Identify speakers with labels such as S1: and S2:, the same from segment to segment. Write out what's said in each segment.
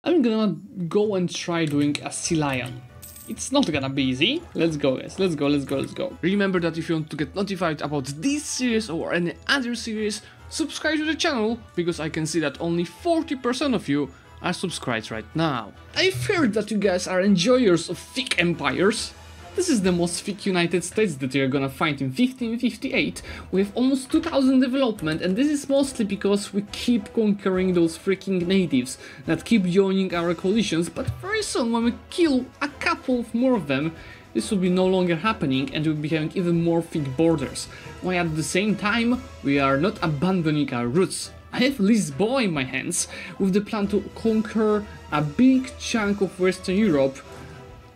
S1: I'm gonna go and try doing a sea lion. It's not gonna be easy. Let's go, guys. Let's go. Remember that if you want to get notified about this series or any other series, subscribe to the channel, because I can see that only 40% of you are subscribed right now. I've heard that you guys are enjoyers of thick empires. This is the most thick United States that you're gonna find in 1558, with almost 2000 development, and this is mostly because we keep conquering those freaking natives that keep joining our coalitions, but very soon when we kill a couple of more of them, this will be no longer happening and we'll be having even more thick borders, while at the same time we are not abandoning our roots. I have Lisboa in my hands, with the plan to conquer a big chunk of Western Europe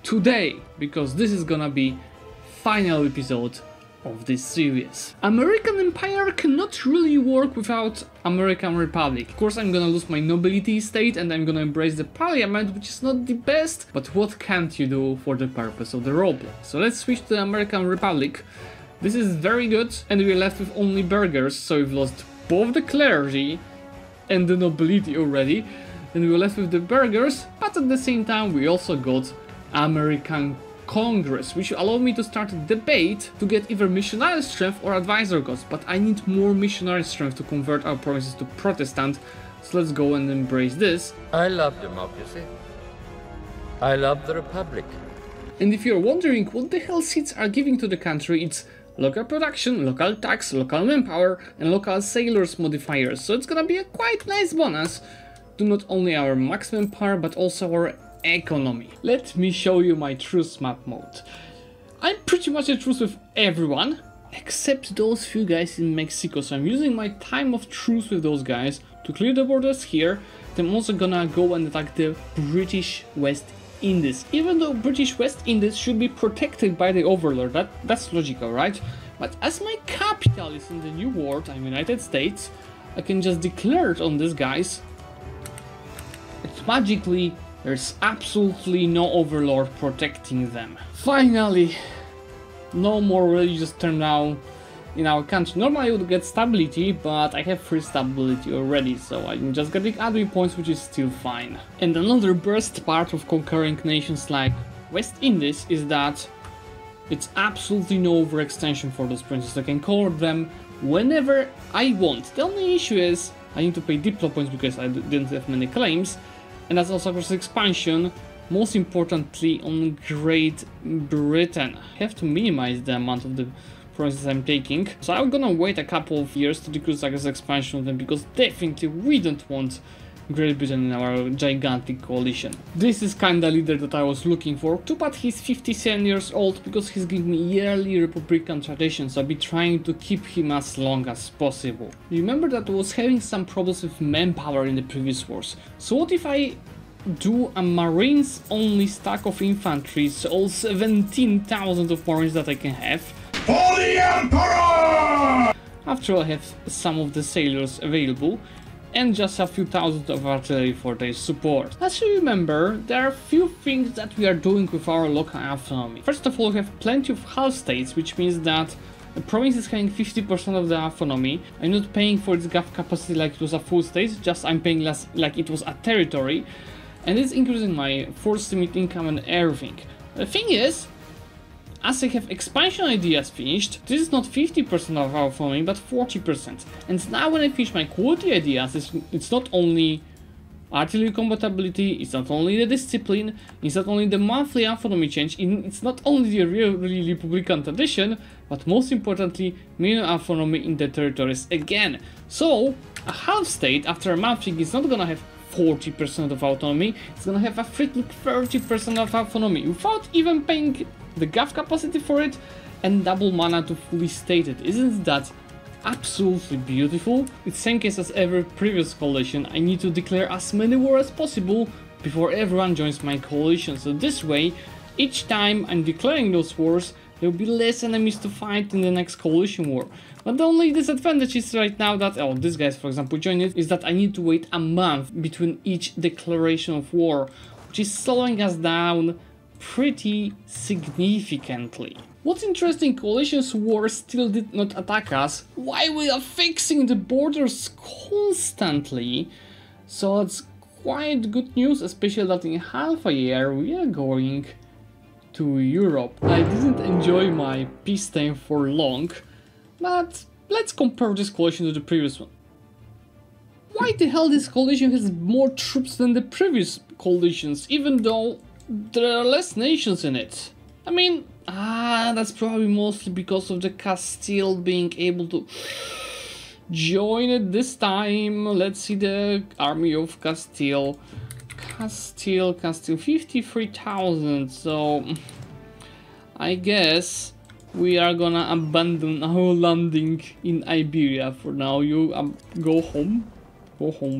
S1: today, because this is gonna be final episode of this series. American Empire cannot really work without American Republic. Of course, I'm gonna lose my nobility state and I'm gonna embrace the parliament, which is not the best, but what can't you do for the purpose of the roleplay? So let's switch to the American Republic. This is very good, and we're left with only burghers, so we've lost both the clergy and the nobility already, and we're left with the burghers, but at the same time we also got American Congress, which will allow me to start a debate to get either missionary strength or advisor gods, but I need more missionary strength to convert our provinces to Protestant, so let's go and embrace this.
S2: I love democracy. I love the Republic.
S1: And if you're wondering what the hell seats are giving to the country, it's local production, local tax, local manpower, and local sailors modifiers, so it's gonna be a quite nice bonus to not only our maximum power but also our economy. Let me show you my truce map mode. I'm pretty much at truce with everyone except those few guys in Mexico, so I'm using my time of truce with those guys to clear the borders here. Then I'm also gonna go and attack the British West Indies, even though British West Indies should be protected by the Overlord. That's logical, right? But as my capital is in the New World, I'm United States, I can just declare it on these guys. It's magically there's absolutely no overlord protecting them. Finally, no more religious turnout in our country. Normally I would get stability, but I have 3 stability already, so I'm just getting admin points, which is still fine. And another best part of conquering nations like West Indies is that it's absolutely no overextension for those princes. I can conquer them whenever I want. The only issue is I need to pay diplo points because I didn't have many claims. And that's also for expansion, most importantly on Great Britain. I have to minimize the amount of the provinces I'm taking, so I'm gonna wait a couple of years to decrease expansion of them, because definitely we don't want Great Britain in our gigantic coalition. This is kinda leader that I was looking for. Too bad he's 57 years old, because he's giving me yearly Republican tradition, so I'll be trying to keep him as long as possible. Remember that I was having some problems with manpower in the previous wars, so what if I do a Marines only stack of infantry, so all 17,000 of Marines that I can have. For the Emperor! After all, I have some of the sailors available, and just a few thousand of artillery for their support. As you remember, there are a few things that we are doing with our local autonomy. First of all, we have plenty of half states, which means that the province is having 50% of the autonomy. I'm not paying for its gov capacity like it was a full state, just I'm paying less like it was a territory, and it's increasing my force limit income and everything. The thing is, as I have expansion ideas finished, this is not 50% of our autonomy, but 40%. And now when I finish my quality ideas, it's not only artillery compatibility, it's not only the discipline, it's not only the monthly autonomy change, it's not only the really Republican tradition, but most importantly, minimum autonomy in the territories again. So, a half state after a month is not gonna have 40% of autonomy, it's gonna have a freaking 30% of autonomy without even paying the gov capacity for it and double mana to fully state it. Isn't that absolutely beautiful? It's same case as every previous coalition. I need to declare as many wars as possible before everyone joins my coalition, so this way each time I'm declaring those wars there will be less enemies to fight in the next coalition war. But the only disadvantage is right now that, oh, this guys for example joined it, is that I need to wait a month between each declaration of war, which is slowing us down pretty significantly. What's interesting, coalition's war still did not attack us, while we are fixing the borders constantly, so it's quite good news, especially that in half a year we are going to Europe. I didn't enjoy my peacetime for long, but let's compare this coalition to the previous one. Why the hell this coalition has more troops than the previous coalitions, even though there are less nations in it? I mean, that's probably mostly because of the Castile being able to join it this time. Let's see the army of Castile. Castile, 53,000, so I guess we are gonna abandon our landing in Iberia for now. You go home,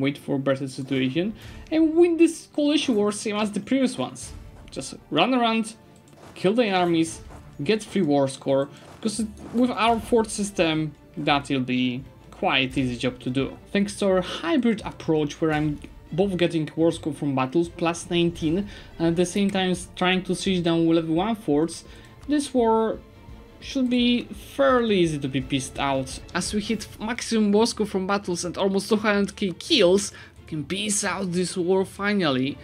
S1: wait for a better situation, and win this coalition war same as the previous ones. Just run around, kill the armies, get free war score, because with our fort system that will be quite easy job to do. Thanks to our hybrid approach where I'm both getting war score from battles plus 19 and at the same time trying to siege down level 1 forts, this war should be fairly easy to be pieced out. As we hit maximum war score from battles and almost 200k kills, we can piece out this war finally.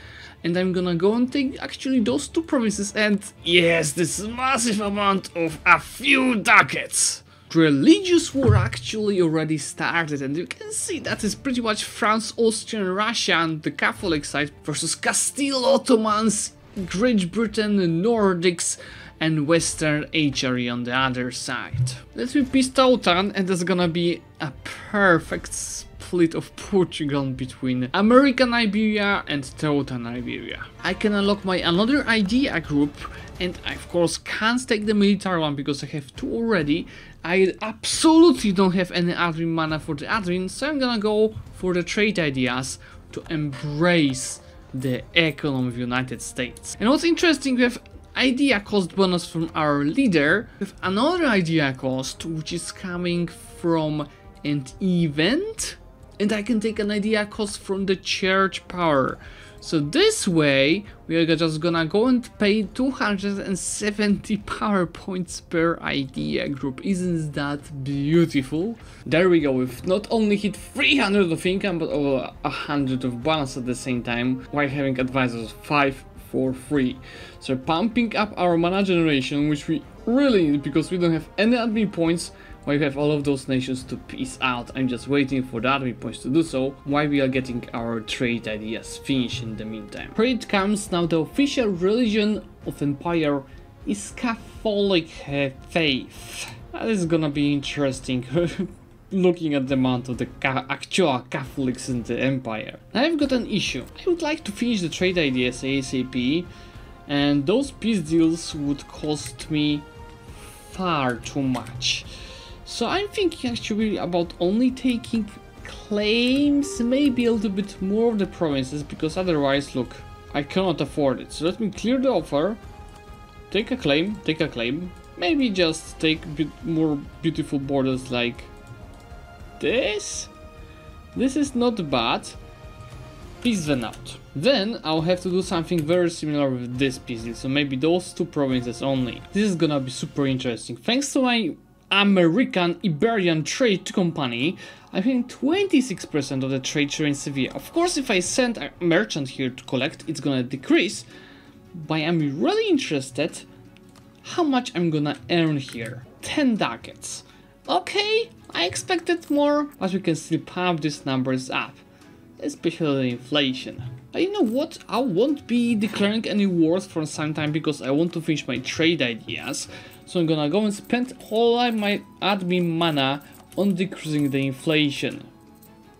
S1: And I'm gonna go and take actually those 2 provinces and yes, this massive amount of a few ducats. The religious war actually already started, and you can see that is pretty much France, Austria and Russia on the Catholic side versus Castile, Ottomans, Great Britain, Nordics and Western HRE on the other side. Let's be peace Teuton, and there's gonna be a perfect split of Portugal between American Iberia and Teuton Iberia. I can unlock my another idea group, and I of course can't take the military one because I have 2 already. I absolutely don't have any admin mana for the admin, so I'm gonna go for the trade ideas to embrace the economy of the United States. And what's interesting, we have idea cost bonus from our leader, with another idea cost which is coming from an event, and I can take an idea cost from the church power. So this way we are just gonna go and pay 270 power points per idea group. Isn't that beautiful? There we go, we've not only hit 300 of income but over 100 of balance at the same time, while having advisors 5 for free. So pumping up our mana generation, which we really need because we don't have any admin points, while we have all of those nations to piece out. I'm just waiting for the admin points to do so, while we are getting our trade ideas finished in the meantime. Here it comes now. The official religion of Empire is Catholic faith. That is gonna be interesting. Looking at the amount of the actual Catholics in the Empire. Now I've got an issue. I would like to finish the trade ideas ASAP, and those peace deals would cost me far too much. So I'm thinking actually about only taking claims, maybe a little bit more of the provinces, because otherwise, look, I cannot afford it. So let me clear the offer, take a claim, maybe just take a bit more beautiful borders like this. This is not bad. Piece them out. Then I'll have to do something very similar with this piece deal, so maybe those 2 provinces only. This is gonna be super interesting. Thanks to my American Iberian Trade Company, I think 26% of the trade share in Sevilla. Of course, if I send a merchant here to collect, it's gonna decrease, but I'm really interested how much I'm gonna earn here. 10 ducats. Okay, I expected more, but we can still pump these numbers up, especially the inflation. But you know what, I won't be declaring any wars for some time because I want to finish my trade ideas. So I'm gonna go and spend all my admin mana on decreasing the inflation.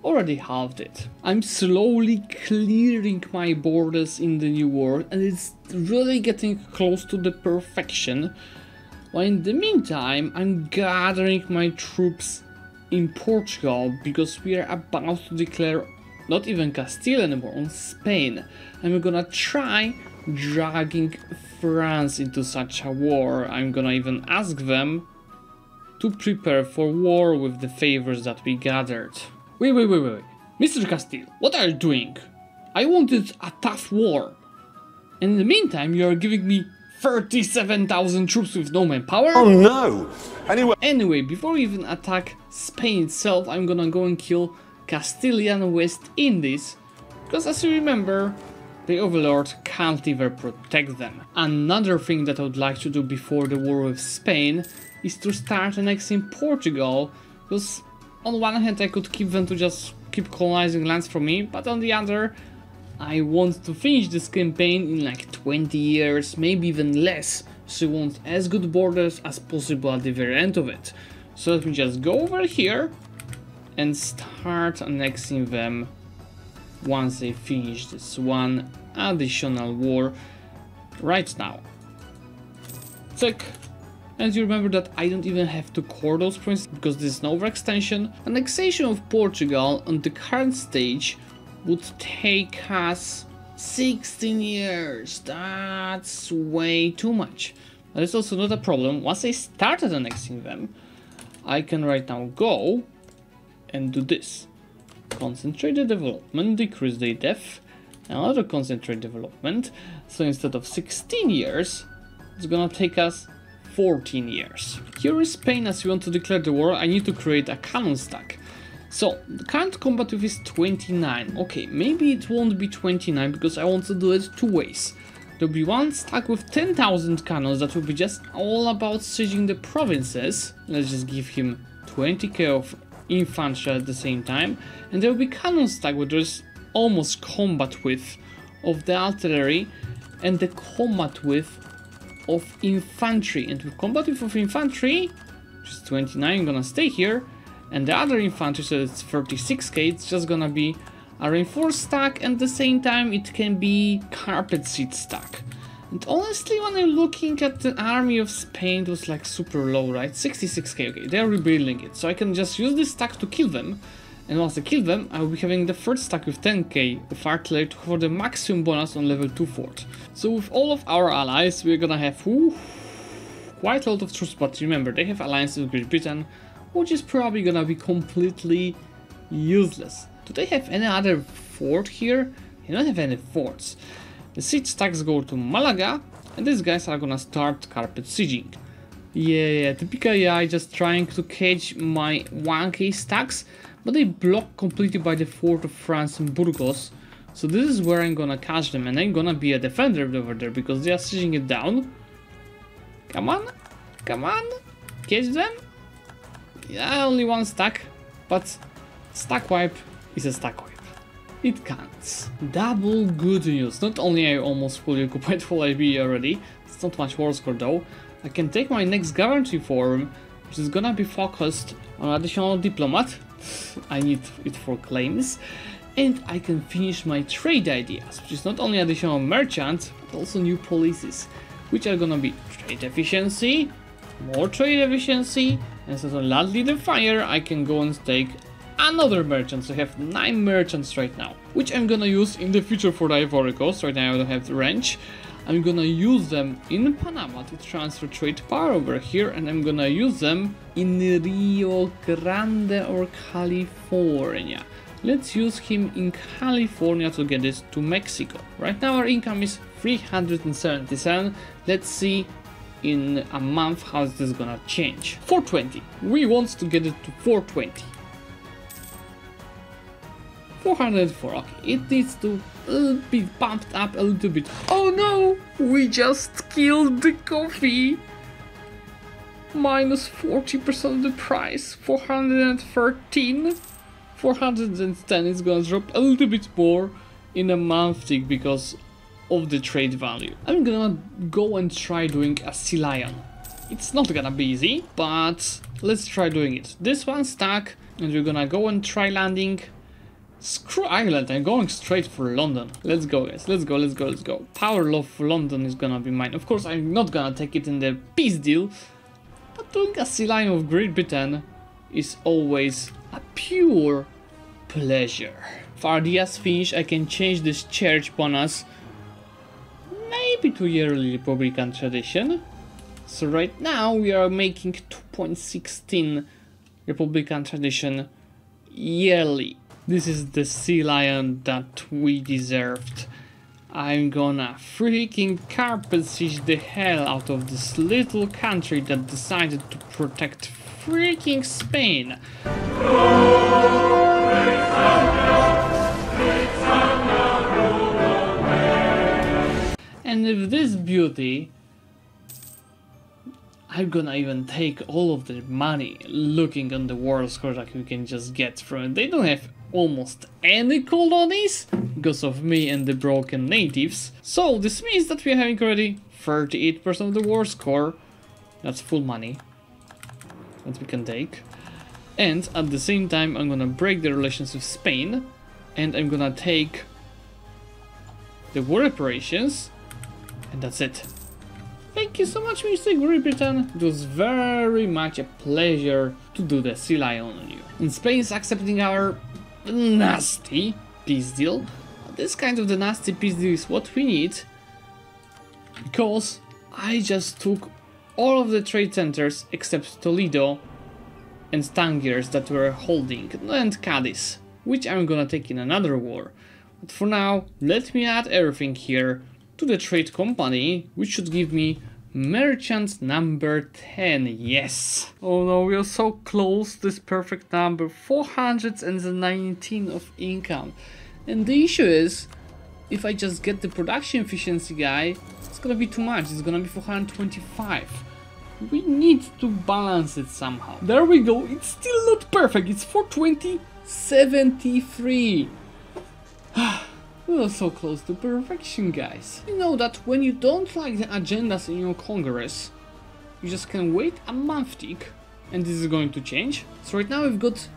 S1: Already halved it. I'm slowly clearing my borders in the new world, and it's really getting close to the perfection. While in the meantime, I'm gathering my troops in Portugal because we are about to declare not even Castile anymore, on Spain. And we're gonna try dragging France into such a war. I'm gonna even ask them to prepare for war with the favors that we gathered. Wait. Mr. Castile, what are you doing? I wanted a tough war. And in the meantime, you are giving me 37,000 troops with no manpower?
S3: Oh no!
S1: Anyway, before we even attack Spain itself, I'm gonna go and kill Castilian West Indies Because as you remember, the Overlord can't even protect them. Another thing that I would like to do before the war with Spain is to start annexing Portugal, because on one hand I could keep them to just keep colonizing lands from me, but on the other I want to finish this campaign in like 20 years, maybe even less, so I want as good borders as possible at the very end of it. So let me just go over here and start annexing them once they finish this one additional war right now. Check. And you remember that I don't even have to core those provinces because this is an overextension. Annexation of Portugal on the current stage would take us 16 years. That's way too much. That is also not a problem. Once I started annexing them, I can right now go and do this. Concentrate the development, decrease the depth, another concentrate development. So instead of 16 years, it's gonna take us 14 years. Here is Spain. As you want to declare the war, I need to create a cannon stack. So the current combat width is 29. Okay, maybe it won't be 29 because I want to do it two ways. There'll be one stack with 10,000 cannons that will be just all about sieging the provinces. Let's just give him 20k of infantry at the same time. And there will be cannon stack where there's almost combat width of the artillery and the combat width of infantry. And with combat width of infantry, which is 29, I'm gonna stay here. And the other infantry, so it's 36k, it's just gonna be a reinforced stack, and at the same time it can be carpet seed stack. And honestly, when I'm looking at the army of Spain, it was like super low, right? 66k, okay, they're rebuilding it, so I can just use this stack to kill them. And once I kill them, I will be having the third stack with 10k of artillery to cover the maximum bonus on level 2 fort. So with all of our allies, we're gonna have quite a lot of troops, but remember, they have alliances with Great Britain, which is probably gonna be completely useless. Do they have any other fort here? They don't have any forts. The siege stacks go to Malaga, and these guys are gonna start carpet sieging. Yeah, typical AI just trying to catch my 1k stacks, but they block completely by the fort of France in Burgos. So this is where I'm gonna catch them, and I'm gonna be a defender over there because they are sieging it down. Come on, come on, catch them. Yeah, only one stack, but stack wipe is a stack wipe. It counts. Double good news. Not only I almost fully occupied full IB already, it's not much war score though. I can take my next guarantee form, which is gonna be focused on additional diplomat. I need it for claims. And I can finish my trade ideas, which is not only additional merchant, but also new policies, which are gonna be trade efficiency, more trade efficiency, and instead of land leader fire, I can go and take another merchant. So I have 9 merchants right now, which I'm gonna use in the future for the Ivory Coast. Right now I don't have the range. I'm gonna use them in Panama to transfer trade power over here, and I'm gonna use them in Rio Grande or California. Let's use him in California to get this to Mexico. Right now our income is 377. Let's see in a month how is this gonna change. 420. We want to get it to 420. 404. Okay, it needs to be bumped up a little bit. Oh no! We just killed the coffee! Minus 40% of the price. 413. 410 is gonna drop a little bit more in a month tick because of the trade value. I'm gonna go and try doing a sea lion. It's not gonna be easy, but let's try doing it. This one stack, and we're gonna go and try landing. Screw Ireland, I'm going straight for London. Let's go guys, let's go, let's go, let's go. Power of London is gonna be mine. Of course I'm not gonna take it in the peace deal, but doing a sea lion of Great Britain is always a pure pleasure. If Ardias finish, I can change this church bonus maybe to yearly Republican tradition. So right now we are making 2.16 Republican tradition yearly. This is the sea lion that we deserved. I'm gonna freaking carpet siege the hell out of this little country that decided to protect freaking Spain. And with this beauty, I'm gonna even take all of the money looking on the war score that we can just get from it. They don't have almost any colonies because of me and the broken natives. So this means that we're having already 38% of the war score. That's full money that we can take. And at the same time, I'm gonna break the relations with Spain, and I'm gonna take the war reparations, and that's it. Thank you so much, Mr. Great Britain. It was very much a pleasure to do the sea lion on you. And Spain is accepting our nasty peace deal. This kind of the nasty peace deal is what we need, because I just took all of the trade centers except Toledo and Tangiers that were holding, and Cadiz, which I'm gonna take in another war. But for now, let me add everything here to the trade company, which should give me merchant number 10, yes! Oh no, we are so close to this perfect number, 419 of income. And the issue is, if I just get the production efficiency guy, it's gonna be too much, it's gonna be 425. We need to balance it somehow. There we go, it's still not perfect, it's 420, 73. We are so close to perfection, guys. You know that when you don't like the agendas in your Congress, you just can wait a month tick, and this is going to change. So right now we've got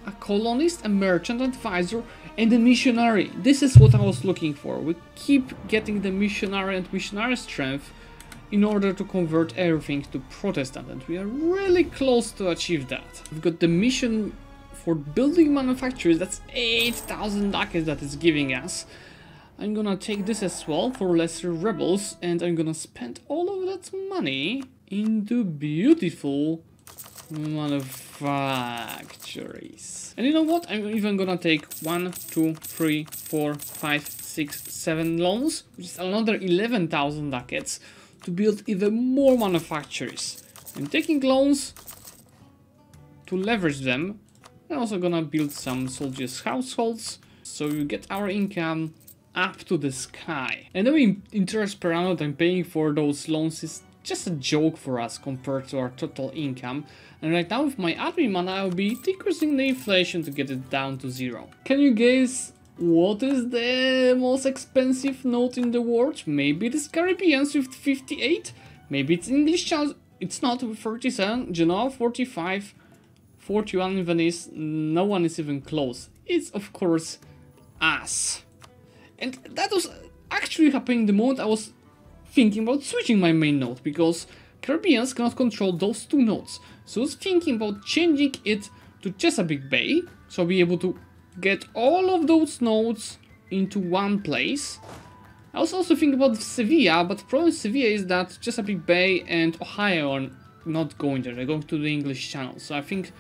S1: a colonist, a merchant advisor, and a missionary. This is what I was looking for. We keep getting the missionary and missionary strength in order to convert everything to Protestant, and we are really close to achieve that. We've got the mission for building manufacturers, that's 8,000 ducats that is giving us. I'm gonna take this as well for lesser rebels, and I'm gonna spend all of that money into beautiful manufactories. And you know what? I'm even gonna take 1, 2, 3, 4, 5, 6, 7 loans, which is another 11,000 ducats to build even more manufactories. I'm taking loans to leverage them. I'm also gonna build some soldiers' households, so you get our income up to the sky. And the interest per annum that I'm paying for those loans is just a joke for us compared to our total income. And right now with my admin mana, I'll be decreasing the inflation to get it down to 0. Can you guess what is the most expensive note in the world? Maybe it's Caribbeans with 58, maybe it's English channels, it's not, with 37, Genoa 45, 41 in Venice, no one is even close. It's of course us. And that was actually happening the moment I was thinking about switching my main node, because Caribbeans cannot control those two nodes. So I was thinking about changing it to Chesapeake Bay, so I'll be able to get all of those nodes into one place. I was also thinking about Sevilla, but the problem with Sevilla is that Chesapeake Bay and Ohio are not going there, they're going to the English Channel. So I think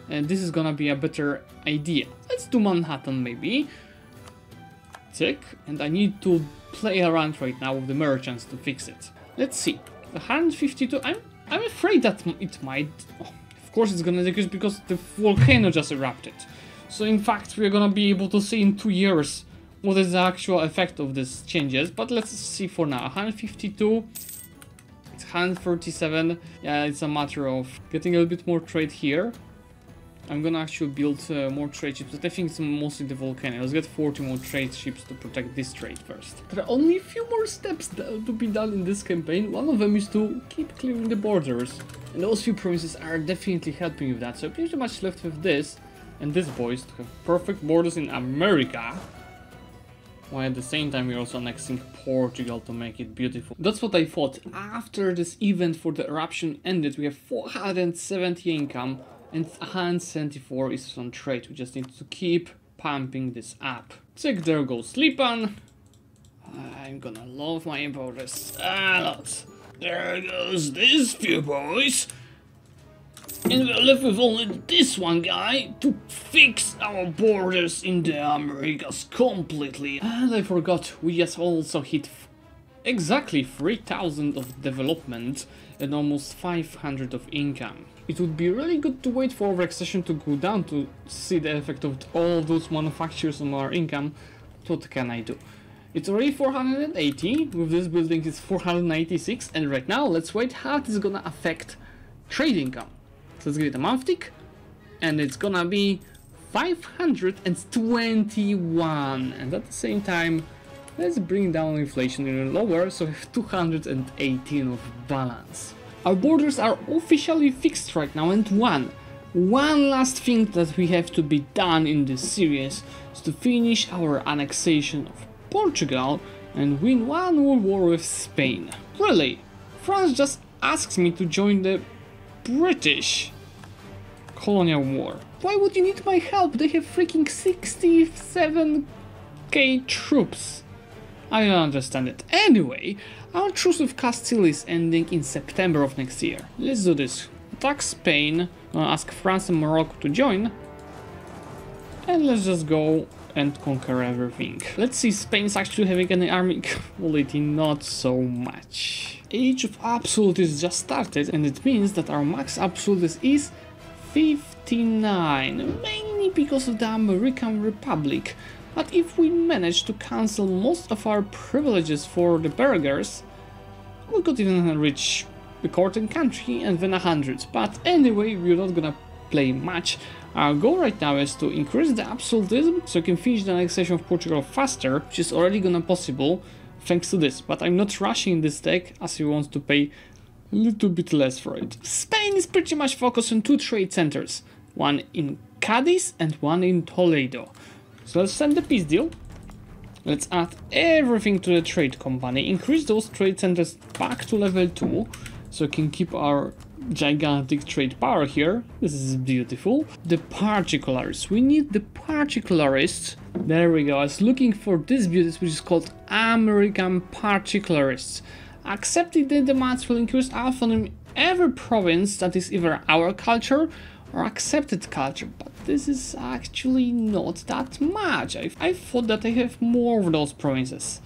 S1: this is gonna be a better idea. Let's do Manhattan maybe. Tick, and I need to play around right now with the merchants to fix it. Let's see. 152, I'm afraid that it might... Oh, of course it's gonna decrease because the volcano just erupted. So in fact we're gonna be able to see in 2 years what is the actual effect of these changes. But let's see for now. 152, it's 137. Yeah, it's a matter of getting a little bit more trade here. I'm gonna actually build more trade ships, but I think it's mostly the volcano. Let's get 40 more trade ships to protect this trade first. There are only a few more steps to be done in this campaign. One of them is to keep clearing the borders. And those few provinces are definitely helping with that. So pretty much left with this and this, boys, to have perfect borders in America. While at the same time we're also annexing Portugal to make it beautiful. That's what I thought. After this event for the eruption ended, we have 470 income. And 174 is on trade. We just need to keep pumping this up. Check, there goes Lipan. I'm gonna love my importers a lot. There goes these few boys. And we're left with only this one guy to fix our borders in the Americas completely. And I forgot, we just also hit exactly 3,000 of development and almost 500 of income. It would be really good to wait for our accession to go down to see the effect of all those manufacturers on our income. What can I do? It's already 480, with this building it's 496, and right now let's wait how this is gonna affect trade income. So let's give it a month tick, and it's gonna be 521, and at the same time let's bring down inflation even lower, so we have 218 of balance. Our borders are officially fixed right now, and one last thing that we have to be done in this series is to finish our annexation of Portugal and win one world war with Spain. Really, France just asks me to join the British colonial war. Why would you need my help? They have freaking 67k troops. I don't understand it. Anyway, our truce with Castile is ending in September of next year. Let's do this. Attack Spain, ask France and Morocco to join, and let's just go and conquer everything. Let's see, Spain's actually having any army quality, not so much. Age of Absolutes just started, and it means that our max absolutes is 59, mainly because of the American Republic. But if we manage to cancel most of our privileges for the burghers, we could even reach the court and country and then 100. But anyway, we're not gonna play much. Our goal right now is to increase the absolutism so we can finish the annexation of Portugal faster, which is already gonna possible thanks to this. But I'm not rushing this deck as we want to pay a little bit less for it. Spain is pretty much focused on two trade centers, one in Cadiz and one in Toledo. So let's send the peace deal. Let's add everything to the trade company, increase those trade centers back to level 2 so we can keep our gigantic trade power here. This is beautiful. The particularists. We need the particularists. There we go. I was looking for this beauty, which is called American particularists. Accepting the demands will increase autonomy every province that is either our culture or accepted culture, but this is actually not that much. I thought that I have more of those provinces.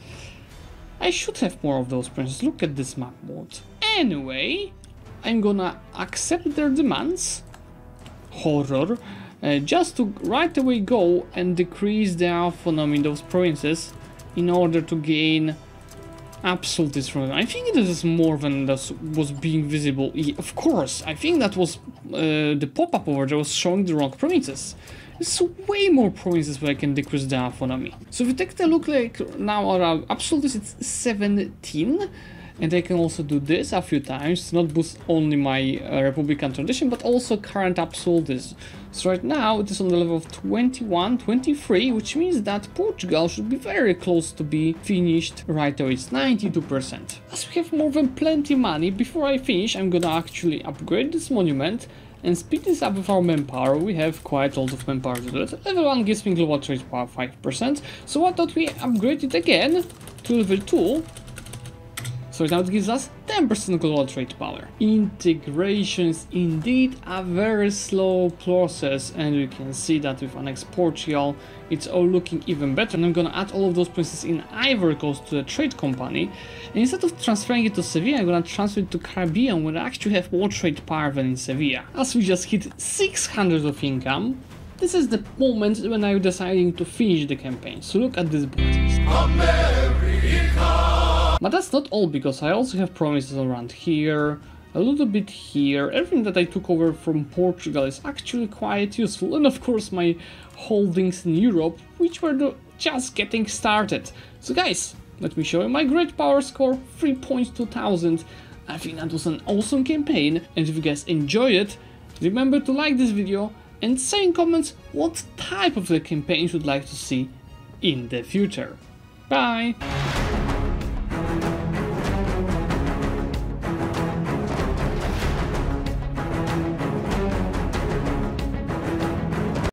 S1: I should have more of those provinces. Look at this map mode. Anyway, I'm gonna accept their demands. Horror. Just to right away go and decrease the autonomy in those provinces in order to gain absolutes from them. I think this is more than that was being visible. Of course, I think that was the pop-up over there was showing the wrong provinces. There's way more provinces where I can decrease the autonomy. So if you take a look, like now our absolutes, it's 17. And I can also do this a few times, not boost only my Republican tradition, but also current absolutes. So right now it is on the level of 21, 23, which means that Portugal should be very close to be finished right away. It's 92%. As we have more than plenty money, before I finish, I'm gonna actually upgrade this monument and speed this up with our manpower. We have quite a lot of manpower to do it. Level 1 gives me global trade power 5%, so why don't we upgrade it again to level 2? So now it gives us 10% global trade power. Integration is indeed a very slow process, and you can see that with Annex Portugal, it's all looking even better. And I'm gonna add all of those princes in Ivory Coast to the trade company. And instead of transferring it to Sevilla, I'm gonna transfer it to Caribbean, where I actually have more trade power than in Sevilla. As we just hit 600 of income, this is the moment when I'm deciding to finish the campaign. So look at this booties. But that's not all, because I also have promises around here, a little bit here. Everything that I took over from Portugal is actually quite useful, and of course my holdings in Europe, which were just getting started. So guys, let me show you my great power score, 3.2000. I think that was an awesome campaign, and if you guys enjoyed it, remember to like this video and say in comments what type of the campaign you would like to see in the future. Bye!